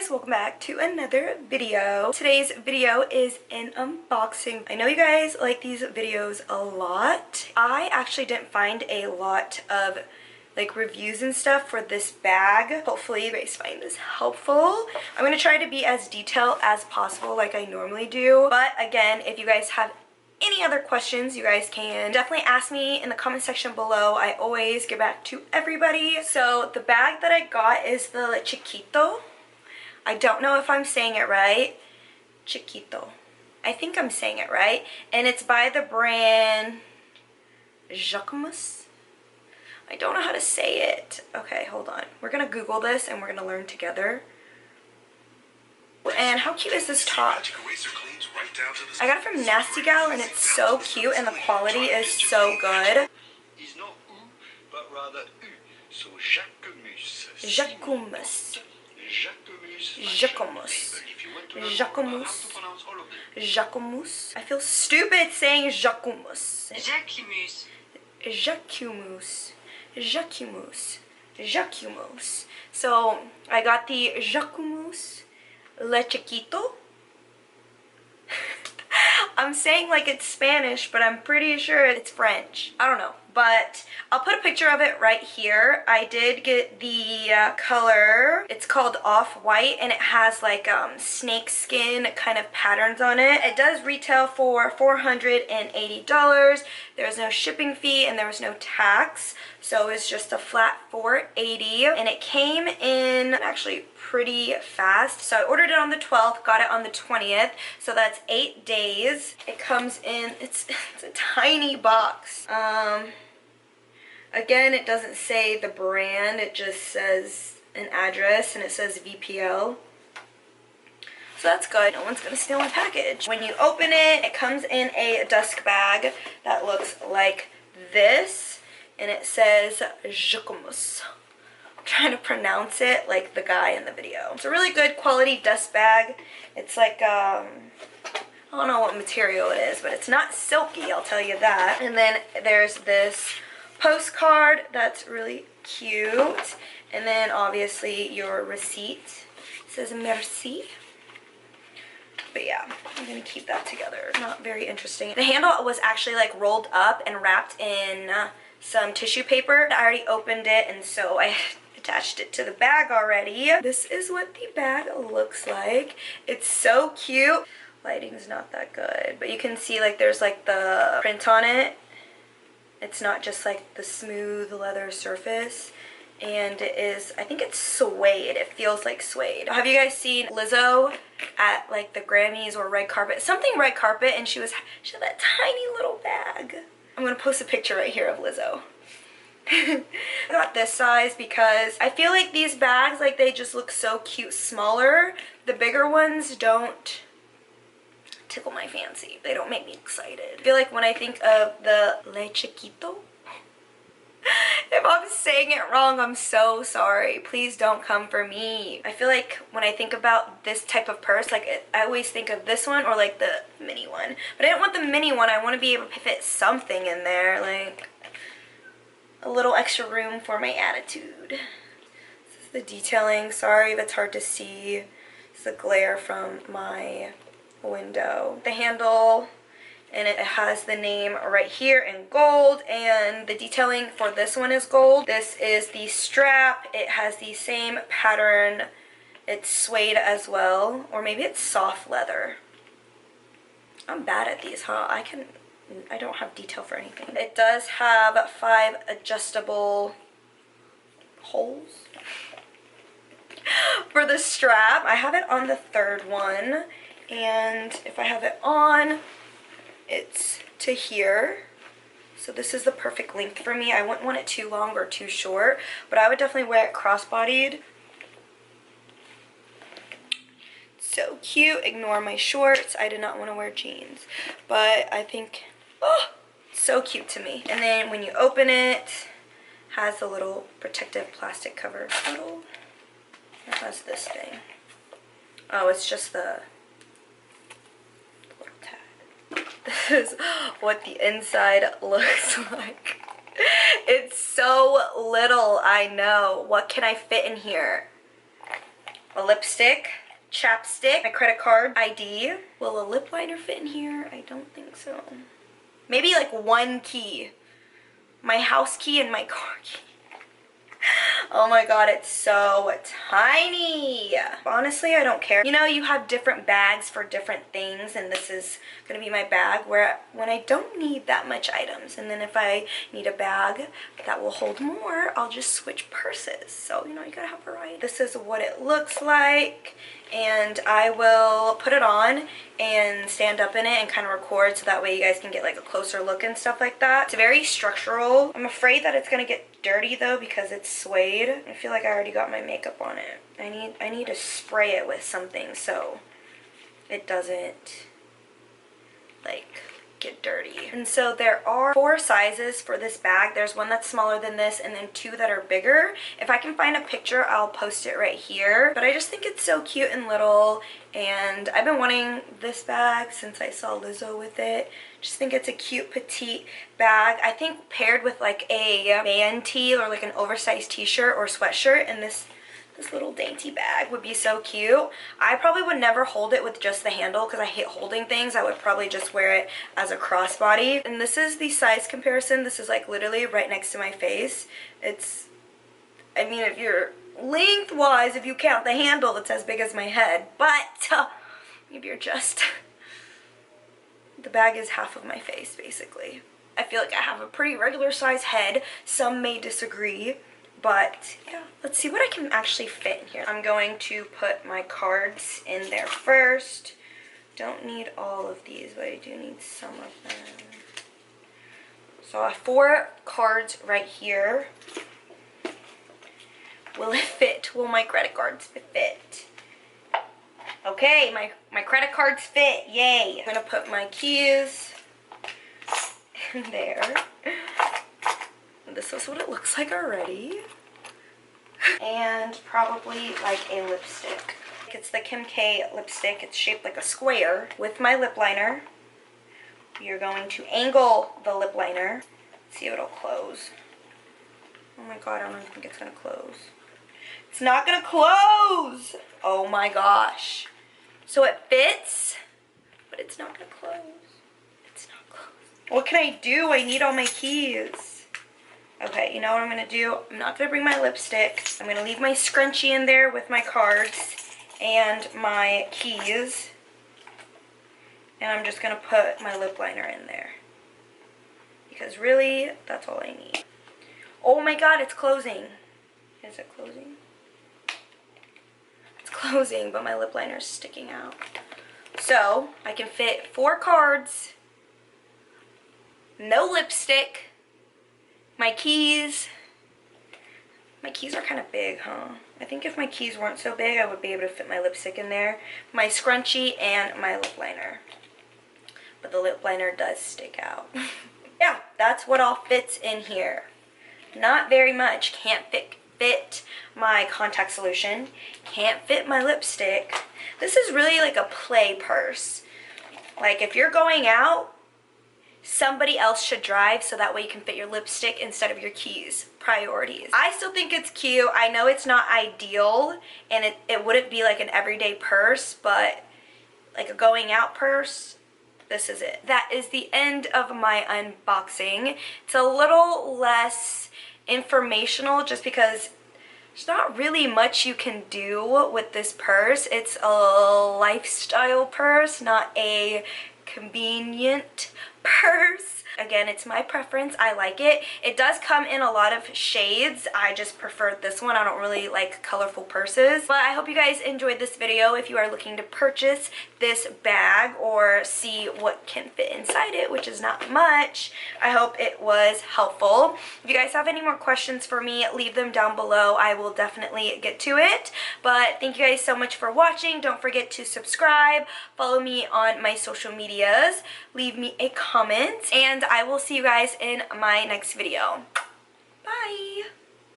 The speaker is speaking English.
guys, welcome back to another video. Today's video is an unboxing. I know you guys like these videos a lot. I actually didn't find a lot of like reviews and stuff for this bag. Hopefully you guys find this helpful. I'm gonna try to be as detailed as possible like I normally do, but again, if you guys have any other questions, you guys can definitely ask me in the comment section below. I always get back to everybody. So the bag that I got is the Chiquito. I don't know if I'm saying it right. Chiquito. I think I'm saying it right. And it's by the brand Jacquemus. I don't know how to say it. Okay, hold on. We're gonna Google this and we're gonna learn together. And how cute is this top? I got it from Nasty Gal and it's so cute and the quality is so good. He's not oo, but rather oo. So Jacquemus. Jacquemus. Jacquemus. Jacquemus. Jacquemus. I feel stupid saying Jacquemus. Jacquemus. Jacquemus. Jacquemus. Jacquemus. So I got the Jacquemus Le Chiquito. I'm saying like it's Spanish, but I'm pretty sure it's French. I don't know, but I'll put a picture of it right here. I did get the color. It's called Off-White, and it has like snake skin kind of patterns on it. It does retail for $480. There's no shipping fee and there was no tax, so it's just a flat $480, and it came in actually pretty fast. So I ordered it on the 12th, got it on the 20th, so that's 8 days. It comes in, it's a tiny box. Again, it doesn't say the brand, it just says an address and it says VPL. So that's good. No one's gonna steal my package. When you open it, it comes in a dust bag that looks like this, and it says Jacquemus. I'm trying to pronounce it like the guy in the video. It's a really good quality dust bag. It's like I don't know what material it is, but it's not silky, I'll tell you that. And then there's this postcard that's really cute, and then obviously your receipt. It says merci. But yeah, I'm gonna keep that together. Not very interesting. The handle was actually like rolled up and wrapped in some tissue paper. I already opened it, and so I attached it to the bag already. This is what the bag looks like. It's so cute. Lighting's not that good, but you can see like there's like the print on it. It's not just like the smooth leather surface, and it is, I think it's suede. It feels like suede. Have you guys seen Lizzo at like the Grammys or red carpet? Something red carpet, and she had that tiny little bag. I'm gonna post a picture right here of Lizzo. I got this size because I feel like these bags, like they just look so cute smaller. The bigger ones don't tickle my fancy. They don't make me excited. I feel like when I think of the Le Chiquito, if I'm saying it wrong, I'm so sorry. Please don't come for me. I feel like when I think about this type of purse, like I always think of this one or like the mini one. But I don't want the mini one. I want to be able to fit something in there, like a little extra room for my attitude. This is the detailing. Sorry if it's hard to see. It's the glare from my window. The handle, and it has the name right here in gold, and the detailing for this one is gold. This is the strap. It has the same pattern. It's suede as well, or maybe it's soft leather. I'm bad at these, huh? I don't have detail for anything. It does have 5 adjustable holes for the strap. I have it on the 3rd one, and if I have it on, it's to here. So this is the perfect length for me. I wouldn't want it too long or too short, but I would definitely wear it crossbodied. So cute. Ignore my shorts. I did not want to wear jeans, but I think, oh, so cute to me. And then when you open it, has a little protective plastic cover. It has this thing. Oh, it's just the little tag. This is what the inside looks like. It's so little, I know. What can I fit in here? a lipstick, chapstick, my credit card, ID. Will a lip liner fit in here? I don't think so. Maybe like one key. My house key and my car key. Oh my god, it's so tiny. Honestly, I don't care. You know, you have different bags for different things, and this is gonna be my bag where when I don't need that much items, and then if I need a bag that will hold more, I'll just switch purses. So, you know, you gotta have variety. This is what it looks like, and I will put it on and stand up in it and kind of record so that way you guys can get like a closer look and stuff like that. It's very structural. I'm afraid that it's gonna get dirty though because it's suede. I feel like I already got my makeup on it. I need to spray it with something so it doesn't like get dirty. And so there are 4 sizes for this bag. There's one that's smaller than this and then 2 that are bigger. If I can find a picture, I'll post it right here. But I just think it's so cute and little, and I've been wanting this bag since I saw Lizzo with it. Just think it's a cute petite bag. I think paired with like a band tee or like an oversized t-shirt or sweatshirt, and this little dainty bag would be so cute. I probably would never hold it with just the handle because I hate holding things. I would probably just wear it as a crossbody. And this is the size comparison. This is like literally right next to my face. It's, I mean, if you're lengthwise, if you count the handle, it's as big as my head. But if you're just, the bag is half of my face basically. I feel like I have a pretty regular size head. Some may disagree. But yeah, let's see what I can actually fit in here. I'm going to put my cards in there first. Don't need all of these, but I do need some of them. So I have 4 cards right here. Will it fit? Will my credit cards fit? Okay, my credit cards fit. Yay. I'm gonna put my keys in there. This is what it looks like already. And probably like a lipstick. It's the Kim K lipstick. It's shaped like a square. With my lip liner, we are going to angle the lip liner. See if it'll close. Oh my god, I don't think it's gonna close. It's not gonna close! Oh my gosh. So it fits, but it's not gonna close. It's not closed. What can I do? I need all my keys. Okay, you know what I'm going to do? I'm not going to bring my lipstick. I'm going to leave my scrunchie in there with my cards and my keys. And I'm just going to put my lip liner in there. Because really, that's all I need. Oh my god, it's closing. Is it closing? It's closing, but my lip liner is sticking out. So, I can fit 4 cards, no lipstick, my keys. My keys are kind of big, huh? I think if my keys weren't so big, I would be able to fit my lipstick in there. My scrunchie and my lip liner. But the lip liner does stick out. Yeah, that's what all fits in here. Not very much. Can't fit my contact solution. Can't fit my lipstick. This is really like a play purse. Like if you're going out, somebody else should drive so that way you can fit your lipstick instead of your keys. Priorities. I still think it's cute. I know it's not ideal and it wouldn't be like an everyday purse, but like a going out purse, this is it. That is the end of my unboxing. It's a little less informational just because there's not really much you can do with this purse. It's a lifestyle purse, not a convenient purse. Again, it's my preference. I like it. It does come in a lot of shades. I just prefer this one. I don't really like colorful purses. But I hope you guys enjoyed this video. If you are looking to purchase this bag or see what can fit inside it, which is not much, I hope it was helpful. If you guys have any more questions for me, leave them down below. I will definitely get to it. But thank you guys so much for watching. Don't forget to subscribe, follow me on my social medias, leave me a comment, and I will see you guys in my next video.